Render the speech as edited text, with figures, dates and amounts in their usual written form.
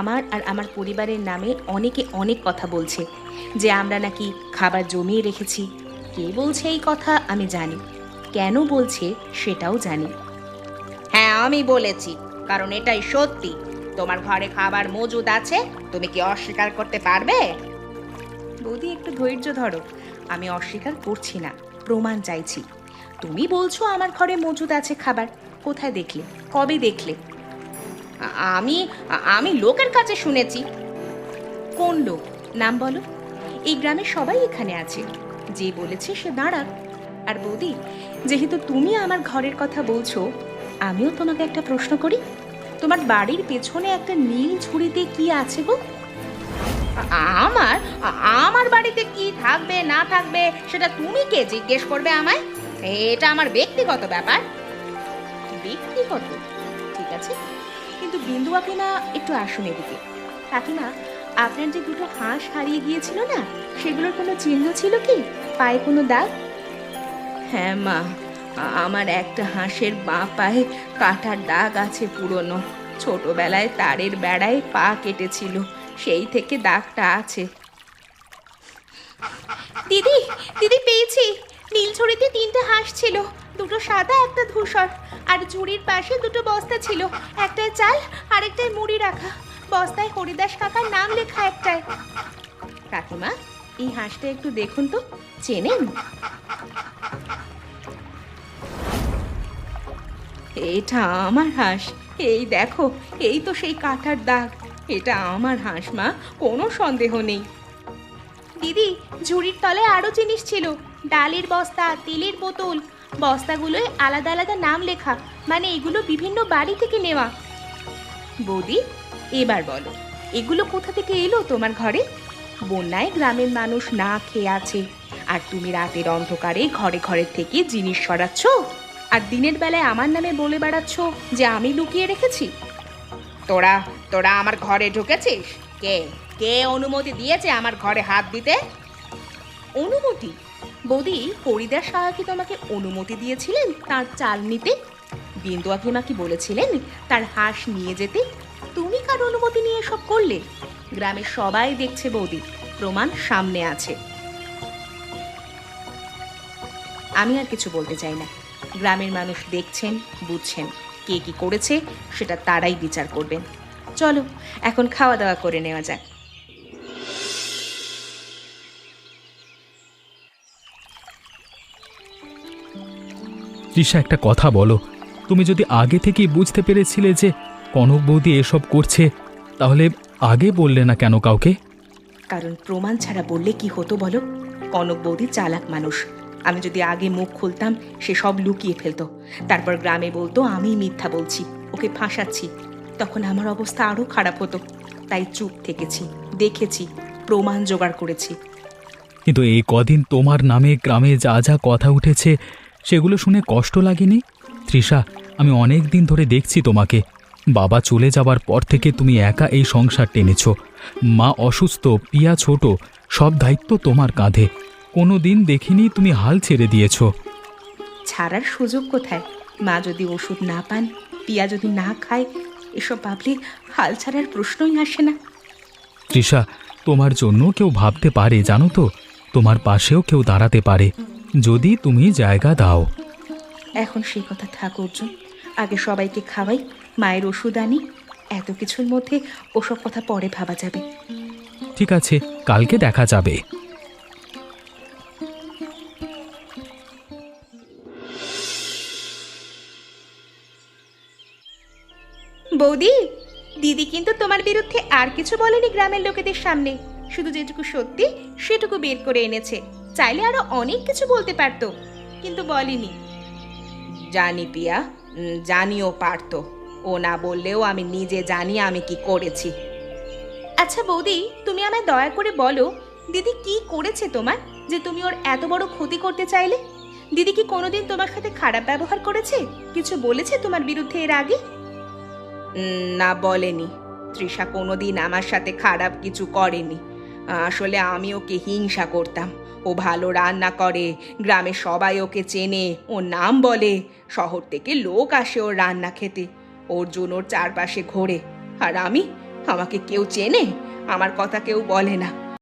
আমার আর আমার পরিবারের নামে অনেকে অনেক কথা বলছে, যে আমরা নাকি খাবার জমিয়ে রেখেছি। কে বলছে এই কথা আমি জানি, কেন বলছে সেটাও জানি। হ্যাঁ, আমি বলেছি, কারণ এটাই সত্যি। তোমার ঘরে খাবার মজুদ আছে, তুমি কি অস্বীকার করতে পারবে? বৌদি, একটু ধৈর্য ধরো। আমি অস্বীকার করছি না, প্রমাণ চাইছি। তুমি বলছো আমার ঘরে মজুদ আছে খাবার, কোথায় দেখলে, কবে দেখলে? আমি আমি লোকের কাছে শুনেছি। কোন লোক, নাম বলো। এই গ্রামের সবাই এখানে আছে, যে বলেছে সে দাঁড়াক। আর বৌদি, যেহেতু তুমি আমার ঘরের কথা বলছো, আমিও তোমাকে একটা প্রশ্ন করি। তোমার বাড়ির পেছনে একটা নীল ঝুড়িতে কি আছে গো? আমার আমার বাড়িতে কি থাকবে না থাকবে সেটা তুমি কে জিজ্ঞেস করবে আমায়? এটা আমার ব্যক্তিগত ব্যাপার। ব্যক্তিগত? ঠিক আছে, কিন্তু বিন্দু কাকিমা একটু আসুন এদিকে। কাকিমা, আপনার যে দুটো হাঁস হারিয়ে গিয়েছিল না, সেগুলোর কোনো চিহ্ন ছিল কি, পায়ে কোনো দাগ? হ্যাঁ মা, আমার একটা হাঁসের বাঁ পায়ে কাটার দাগ আছে পুরনো। ছোটবেলায় তারের বেড়ায় পা কেটেছিল, সেই থেকে দাগটা আছে। দিদি, দিদি পেয়েছি। নীল ঝুড়িতে 3টে হাঁস ছিল, দুটো সাদা একটা ধূসর। আর ঝুড়ির পাশে দুটো বস্তা ছিল, একটায় চাল আর একটায় মুড়ি রাখা। বস্তায় হরিদাস কাকার নাম লেখা একটায়। কাকিমা, এই হাঁসটা একটু দেখুন তো, চেনেন? এটা আমার হাঁস, এই দেখো, এই তো সেই কাটার দাগ। এটা আমার হাঁস মা, কোনো সন্দেহ নেই। দিদি, ঝুড়ির তলায় আরো জিনিস ছিল, ডালের বস্তা, তেলের বোতল। বস্তাগুলোয় আলাদা আলাদা নাম লেখা, মানে এগুলো বিভিন্ন বাড়ি থেকে নেওয়া। বৌদি, এবার বলো, এগুলো কোথা থেকে এলো তোমার ঘরে? বন্যায় গ্রামের মানুষ না খেয়ে আছে, আর তুমি রাতের অন্ধকারে ঘরে ঘরে থেকে জিনিস সরাচ্ছ, আর দিনের বেলায় আমার নামে বলে বেড়াচ্ছ যে আমি লুকিয়ে রেখেছি। তোরা তোরা আমার ঘরে ঢুকেছিস? কে কে অনুমতি দিয়েছে আমার ঘরে হাত দিতে? অনুমতি? বৌদি, হরিদাস সাহা কি তোমাকে অনুমতি দিয়েছিলেন তার চাল নিতে? বিন্দু কাকিমা কি বলেছিলেন তার হাঁস নিয়ে যেতে? তুমি কার অনুমতি নিয়ে সব করলে? গ্রামের সবাই দেখছে বৌদি, প্রমাণ সামনে আছে। আমি আর কিছু বলতে চাই না। গ্রামের মানুষ দেখছেন, বুঝছেন, কে কি করেছে সেটা তারাই বিচার করবেন। চলো, এখন খাওয়া দাওয়া করে নেওয়া যাক। তৃষা, একটা কথা বলো, তুমি যদি আগে থেকেই বুঝতে পেরেছিলে যে কনক বৌদি এসব করছে, তাহলে আগে বললে না কেন কাউকে? কারণ প্রমাণ ছাড়া বললে কি হতো বলো? কনক বৌদি চালাক মানুষ। আমি যদি আগে মুখ খুলতাম, সে সব লুকিয়ে ফেলতো। তারপর গ্রামে বলতো আমি মিথ্যা বলছি, ওকে ফাঁসাচ্ছি। তখন আমার অবস্থা আরো খারাপ হতো। তাই চুপ থেকেছি, দেখেছি, প্রমাণ জোগাড় করেছি। কিন্তু এই কদিন তোমার নামে গ্রামে যা যা কথা উঠেছে, সেগুলো শুনে কষ্ট লাগেনি? তৃষা, আমি অনেক দিন ধরে দেখছি তোমাকে। বাবা চলে যাবার পর থেকে তুমি একা এই সংসার টেনেছ। মা অসুস্থ, পিয়া ছোট, সব দায়িত্ব তোমার কাঁধে। কোনো দিন দেখিনি তুমি হাল ছেড়ে দিয়েছ। ছাড়ার সুযোগ কোথায়? মা যদি ওষুধ না পান, পিয়া যদি না খায়, এসব ভাবলে হাল ছাড়ার প্রশ্নই আসে না। তৃষা, তোমার জন্য কেউ ভাবতে পারে জানো তো, তোমার পাশেও কেউ দাঁড়াতে পারে, যদি তুমি জায়গা দাও। এখন সেই কথা থাক অর্জুন, আগে সবাইকে খাওয়াই, মায়ের ওষুধ আনি। এত কিছুর মধ্যে ওসব কথা পরে ভাবা যাবে। ঠিক আছে, কালকে দেখা যাবে। বৌদি, দিদি কিন্তু তোমার বিরুদ্ধে আর কিছু বলেনি গ্রামের লোকেদের সামনে, শুধু যেটুকু সত্যি সেটুকু বের করে এনেছে। চাইলে আরো অনেক কিছু বলতে পারতো, কিন্তু বলেনি। জানি পিয়া, জানিও পারতো। ও না বললেও আমি নিজে জানি আমি কি করেছি। আচ্ছা বৌদি, তুমি আমায় দয়া করে বলো, দিদি কি করেছে তোমার, যে তুমি ওর এত বড় ক্ষতি করতে চাইলে? দিদি কি কোনোদিন তোমার সাথে খারাপ ব্যবহার করেছে, কিছু বলেছে তোমার বিরুদ্ধে এর আগে? না, বলেনি। তৃষা কোনোদিন আমার সাথে খারাপ কিছু করেনি। আসলে আমি ওকে হিংসা করতাম। ও ভালো রান্না করে, গ্রামে সবাই ওকে চেনে, ওর নাম বলে। শহর থেকে লোক আসে ওর রান্না খেতে, ওর জন্য ওর চারপাশে ঘোরে। আর আমাকে কেউ চেনে? আমার কথা কেউ বলে না।